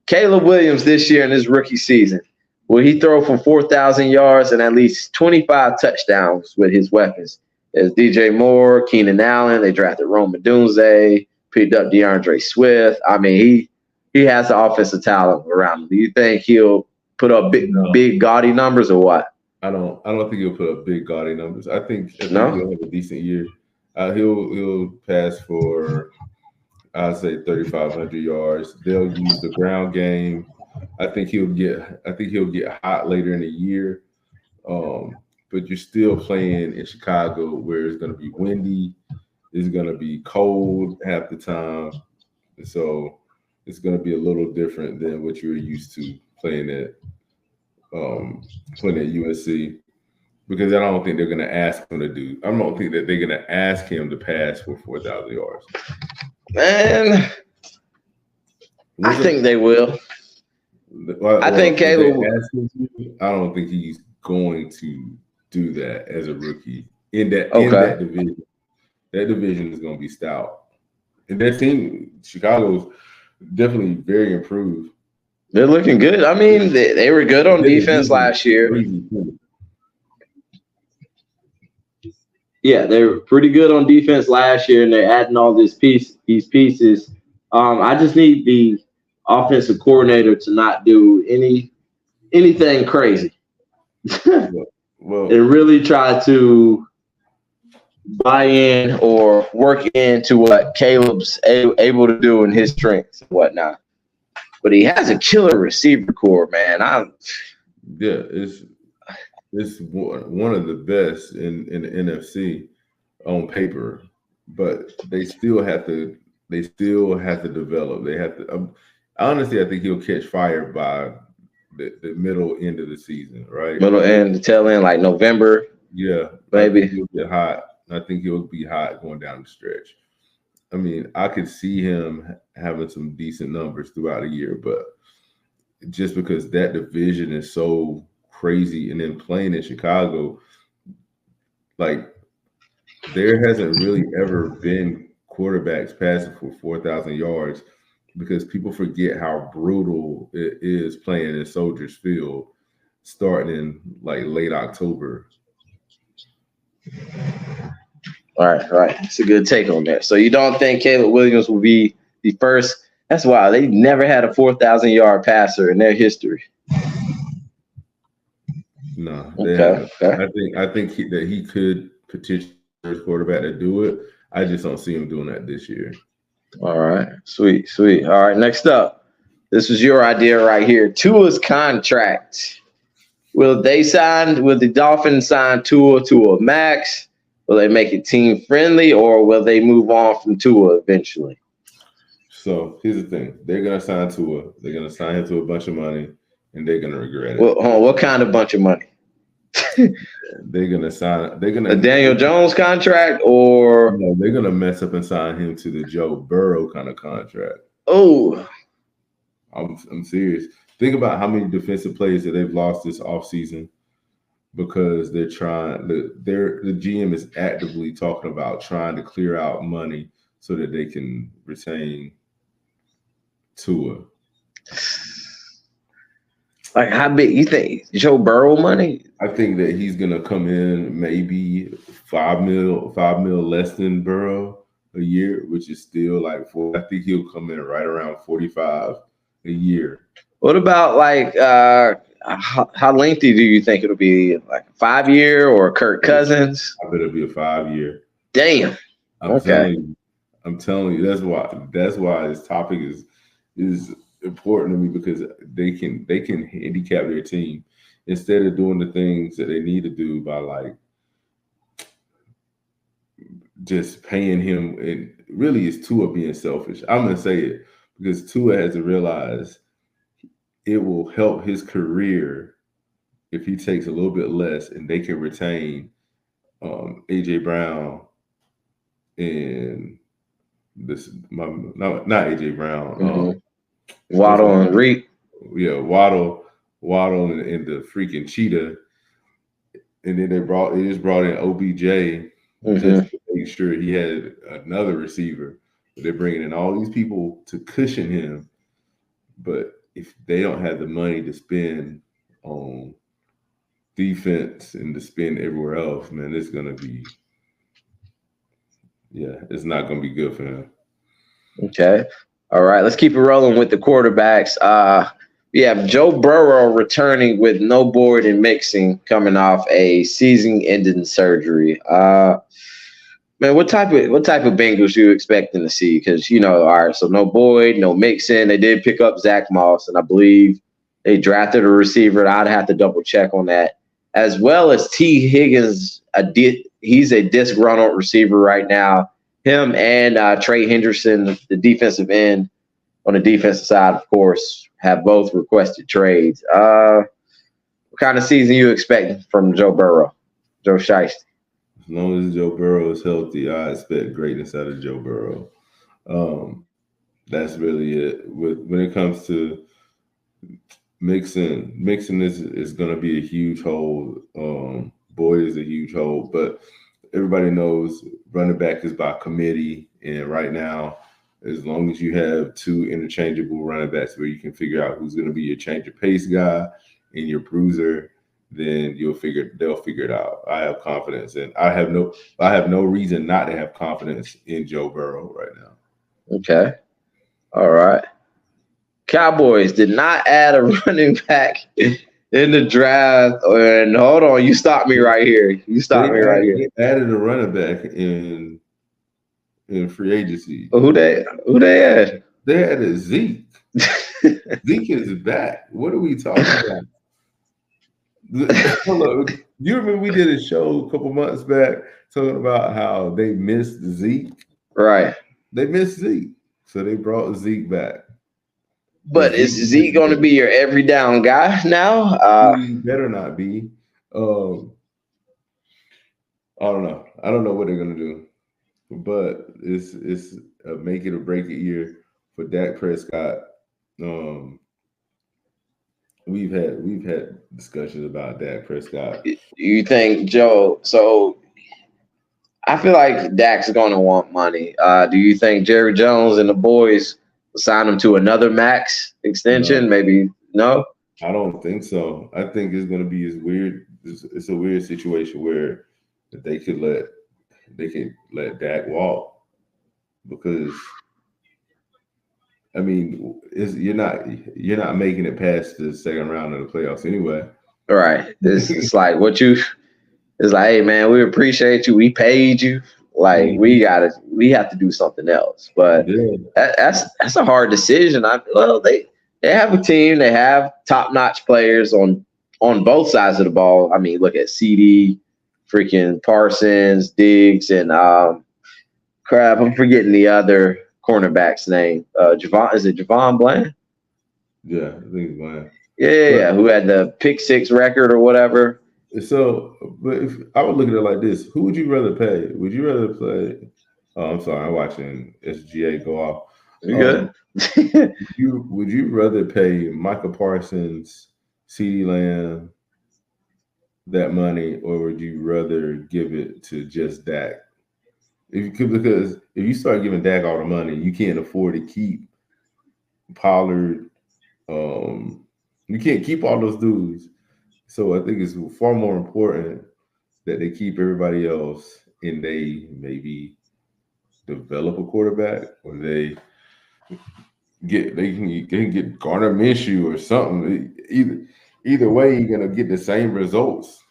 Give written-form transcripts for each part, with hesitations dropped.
Caleb Williams this year in his rookie season, will he throw for 4,000 yards and at least 25 touchdowns with his weapons? There's DJ Moore, Keenan Allen. They drafted Rome Odunze, picked up DeAndre Swift. I mean, he has the offensive talent around him. Do you think he'll put up big gaudy numbers or what? I don't think he'll put up big gaudy numbers. I think he'll have a decent year. He'll pass for, I'd say, 3,500 yards. They'll use the ground game. I think he'll get hot later in the year. But you're still playing in Chicago where it's going to be windy. It's going to be cold half the time. So it's going to be a little different than what you're used to playing at USC. Because I don't think they're going to ask him to do. I don't think that they're going to ask him to pass for 4,000 yards. Man, I think they will. I think Caleb. I don't think he's going to do that as a rookie in that division. That division is going to be stout, and that team, Chicago's definitely very improved. They're looking good. I mean, they were good on defense last year. Yeah, they were pretty good on defense last year, and they're adding all these pieces. I just need the offensive coordinator to not do anything crazy. And really try to buy in or work into what Caleb's able to do in his strengths and whatnot. But he has a killer receiver core, man. It's one of the best in the NFC on paper, but they still have to develop. They have to. Honestly, I think he'll catch fire by the middle end of the season, right? Middle end, the tail end, like November. Yeah, maybe he'll get hot. I think he'll be hot going down the stretch. I mean, I could see him having some decent numbers throughout the year, but just because that division is so crazy, and then playing in Chicago, like there hasn't really ever been quarterbacks passing for 4,000 yards because people forget how brutal it is playing in Soldiers Field starting in like late October. All right. It's a good take on that. So you don't think Caleb Williams will be the first? That's why they never had a 4,000-yard passer in their history. No. Okay. I think that he could potentially be the quarterback to do it. I just don't see him doing that this year. All right. Sweet. All right. Next up, this was your idea right here. Tua's contract. Will the Dolphins sign Tua to a max? Will they make it team friendly, or will they move on from Tua eventually? So here's the thing: they're gonna sign Tua. They're gonna sign him to a bunch of money, and they're gonna regret it. Well, what kind of bunch of money? They're gonna a Daniel Jones contract, or no, they're gonna mess up and sign him to the Joe Burrow kind of contract. Oh, I'm serious. Think about how many defensive players that they've lost this offseason because they're trying. The GM is actively talking about trying to clear out money so that they can retain Tua. Like, how big you think Joe Burrow money? I think that he's gonna come in maybe $5 mil less than Burrow a year, which is still like I think he'll come in right around 45 a year. What about like how lengthy do you think it'll be? Like a 5-year or Kirk Cousins? I bet it'll be a 5-year. Damn. I'm telling you, that's why this topic is important to me, because they can handicap their team instead of doing the things that they need to do by like just paying him. And really, it's Tua being selfish. I'm gonna say it because Tua has to realize it will help his career if he takes a little bit less, and they can retain AJ Brown and not AJ Brown. Mm-hmm. Waddle and Reed. Yeah, Waddle and the freaking Cheetah. And then they just brought in OBJ just to make sure he had another receiver. But they're bringing in all these people to cushion him. But if they don't have the money to spend on defense and to spend everywhere else, man, it's gonna be it's not gonna be good for him. Okay. All right. Let's keep it rolling with the quarterbacks. We have Joe Burrow returning with no board and mixing, coming off a season-ending surgery. Man, what type of Bengals you expecting to see? Because all right, so no Boyd, no Mixon. They did pick up Zach Moss, and I believe they drafted a receiver. I'd have to double check on that, as well as T. Higgins. He's a disgruntled receiver right now. Him and Trey Henderson, the defensive end on the defensive side, of course, have both requested trades. What kind of season you expecting from Joe Burrow, Joe Shiesty? As long as Joe Burrow is healthy, I expect greatness out of Joe Burrow. That's really it. When it comes to Mixon is going to be a huge hole. Boyd is a huge hole, but everybody knows running back is by committee. And right now, as long as you have two interchangeable running backs where you can figure out who's going to be your change of pace guy and your bruiser, then they'll figure it out. I have confidence, and I have no reason not to have confidence in Joe Burrow right now. Okay. All right. Cowboys did not add a running back in the draft. And hold on, you stopped me right here. They added a running back in free agency. Who they had? They added Zeke. Zeke is back. What are we talking about? Look, you remember we did a show a couple months back talking about how they missed Zeke? Right. They missed Zeke. So they brought Zeke back. But is Zeke going to be your every down guy now? He better not be. I don't know. I don't know what they're going to do. But it's a make it or break it year for Dak Prescott. We've had discussions about Dak Prescott. You think, Joe? So I feel like Dak's going to want money. Do you think Jerry Jones and the boys will sign him to another max extension? No. Maybe no. I don't think so. I think it's going to be weird. It's a weird situation where they could let Dak walk, because I mean, you're not making it past the second round of the playoffs anyway. Right. It's like it's like, hey man, we appreciate you. We paid you. Like we have to do something else. But that's a hard decision. They have a team. They have top-notch players on both sides of the ball. I mean, look at CD, freaking Parsons, Diggs, and crap. I'm forgetting the other cornerback's name. Is it Javon Bland? Yeah, I think it's Bland. Yeah, who had the pick six record or whatever. So, but if I would look at it like this, who would you rather pay? Would you rather play? Oh, I'm sorry, I'm watching SGA go off. You good? Would you rather pay Michael Parsons, CeeDee Lamb that money, or would you rather give it to just Dak? Because if you start giving Dak all the money, you can't afford to keep Pollard. You can't keep all those dudes. So I think it's far more important that they keep everybody else and they maybe develop a quarterback, or they can get Gardner Minshew or something. Either way, you're gonna get the same results,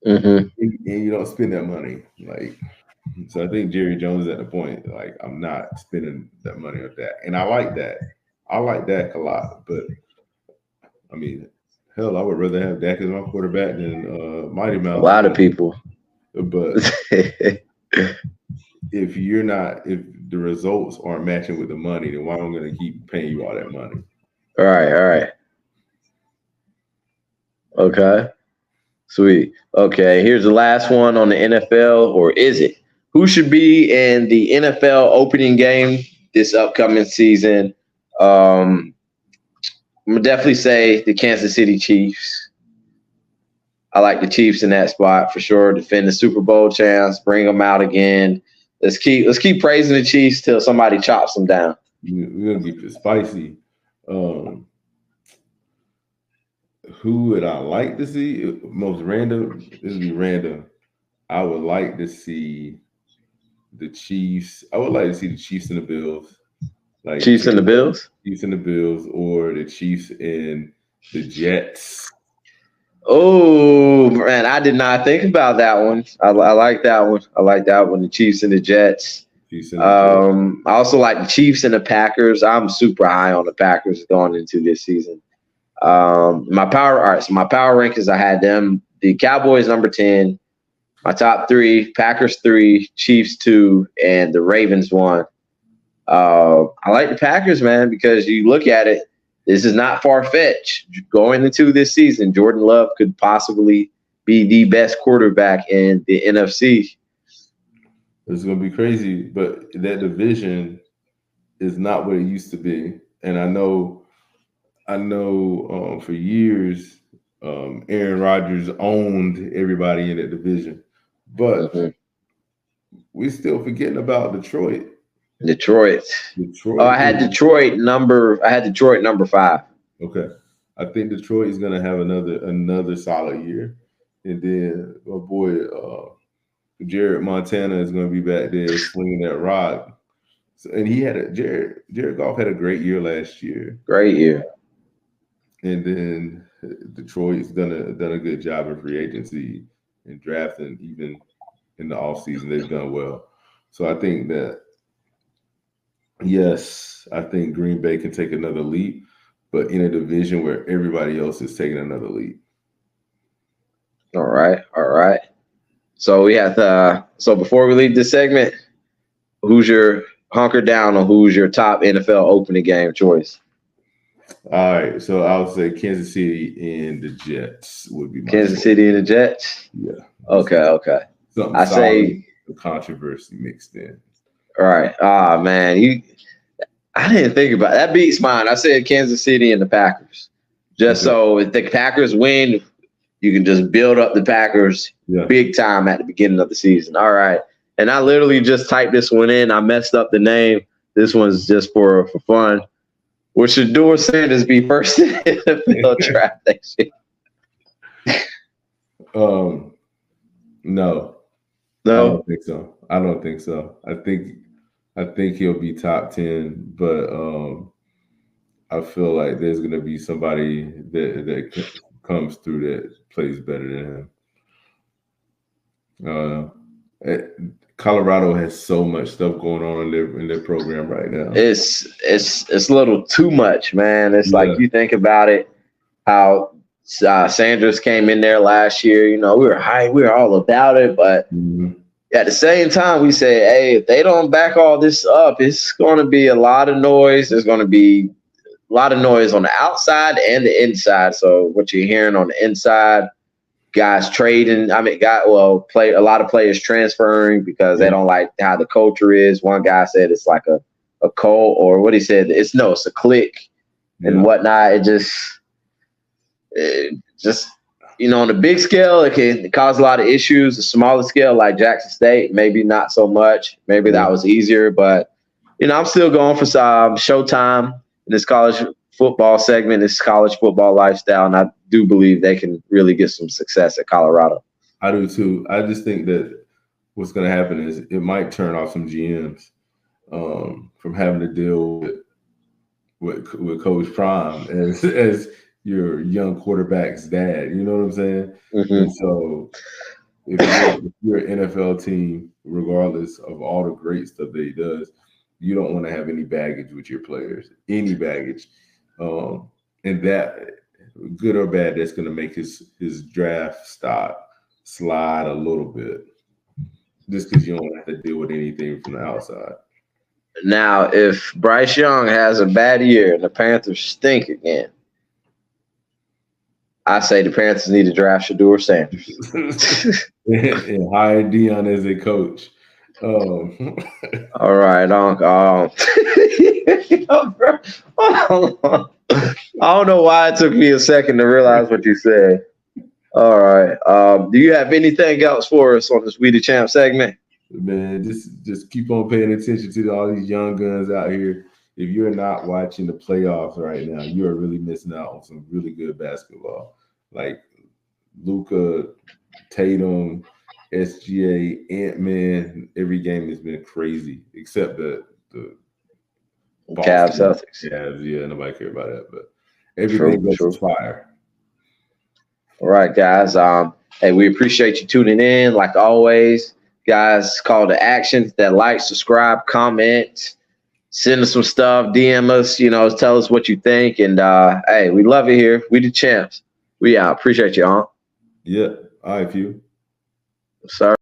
and you don't spend that money. So I think Jerry Jones is at the point, like, I'm not spending that money on that. And I like that. I like Dak a lot. But, I mean, hell, I would rather have Dak as my quarterback than Mighty Mouse. A lot of people. But if the results aren't matching with the money, then why am I going to keep paying you all that money? All right. Okay. Sweet. Okay, here's the last one on the NFL, or is it? Who should be in the NFL opening game this upcoming season? I'm going to definitely say the Kansas City Chiefs. I like the Chiefs in that spot for sure. Defend the Super Bowl champs, bring them out again. Let's keep praising the Chiefs till somebody chops them down. We're going to keep it spicy. Who would I like to see? Most random. This would be random. I would like to see the Chiefs. I would like to see the Chiefs and the Bills. Like Chiefs and the Bills. Chiefs and the Bills, or the Chiefs and the Jets. Oh man, I did not think about that one. I like that one. I like that one. The Chiefs and the Jets. Chiefs and the Jets. I also like the Chiefs and the Packers. I'm super high on the Packers going into this season. My power rankings, I had them. The Cowboys number 10. My top 3: Packers 3, Chiefs 2, and the Ravens 1. I like the Packers, man, because you look at it. This is not far-fetched. Going into this season, Jordan Love could possibly be the best quarterback in the NFC. It's going to be crazy, but that division is not what it used to be. And I know for years, Aaron Rodgers owned everybody in that division. But we're still forgetting about Detroit. Detroit. Oh, I had Detroit number 5. Okay. I think Detroit is going to have another solid year. And then my boy Jared Montana is going to be back there swinging that rock. So, and Jared Goff had a great year last year. Great year. And then Detroit's done a good job in free agency and drafting. Even in the offseason, they've done well. So I think that, yes, I think Green Bay can take another leap, but in a division where everybody else is taking another leap. All right. So we have so before we leave this segment, who's your hunker down on who's your top NFL opening game choice? All right, so I would say Kansas City and the Jets would be my choice. City and the Jets? Yeah. Okay. Something say the controversy mixed in. All right. Man, I didn't think about it. That beats mine. I said Kansas City and the Packers. Just so if the Packers win, you can just build up the Packers big time at the beginning of the season. All right. And I literally just typed this one in. I messed up the name. This one's just for fun. Will Shedeur Sanders be first in the NFL draft next year? No. I don't think so. I think he'll be top 10, but I feel like there's going to be somebody that comes through that plays better than him. Colorado has so much stuff going on in their program right now. It's a little too much, man. It's like you think about it, how Sanders came in there last year. You know, we were all about it, but at the same time, we say, hey, if they don't back all this up, it's going to be a lot of noise. There's going to be a lot of noise on the outside and the inside. So what you're hearing on the inside, guys trading. I mean, a lot of players transferring because they don't like how the culture is. One guy said it's like a cult, or what he said, it's a clique and whatnot. It just on the big scale, it can cause a lot of issues. The smaller scale, like Jackson State, maybe not so much. Maybe that was easier, but I'm still going for some Showtime in this college football segment, this college football lifestyle, and I do believe they can really get some success at Colorado. I do too. I just think that what's going to happen is it might turn off some GMs from having to deal with Coach Prime as your young quarterback's dad. You know what I'm saying? Mm-hmm. And so if you're an NFL team, regardless of all the great stuff that he does, you don't want to have any baggage with your players, any baggage. And that, good or bad, that's going to make his draft stock slide a little bit, just because you don't have to deal with anything from the outside. Now, if Bryce Young has a bad year and the Panthers stink again, I say the Panthers need to draft Shedeur Sanders and hire Dion as a coach. All right, I don't know why it took me a second to realize what you said. All right. Do you have anything else for us on this We the Champ segment? Man, just keep on paying attention to all these young guns out here. If you're not watching the playoffs right now, you are really missing out on some really good basketball. like Luka, Tatum, SGA, Ant-Man. Every game has been crazy, except the Cavs, Boston. Celtics. Yeah, nobody cared about that, but everything else is fire. All right, guys. Hey, we appreciate you tuning in. Like always, guys, call to action. That like, subscribe, comment, send us some stuff, DM us. Tell us what you think. And hey, we love it here. We the champs. We appreciate you, Yeah. All right, Few. Sir.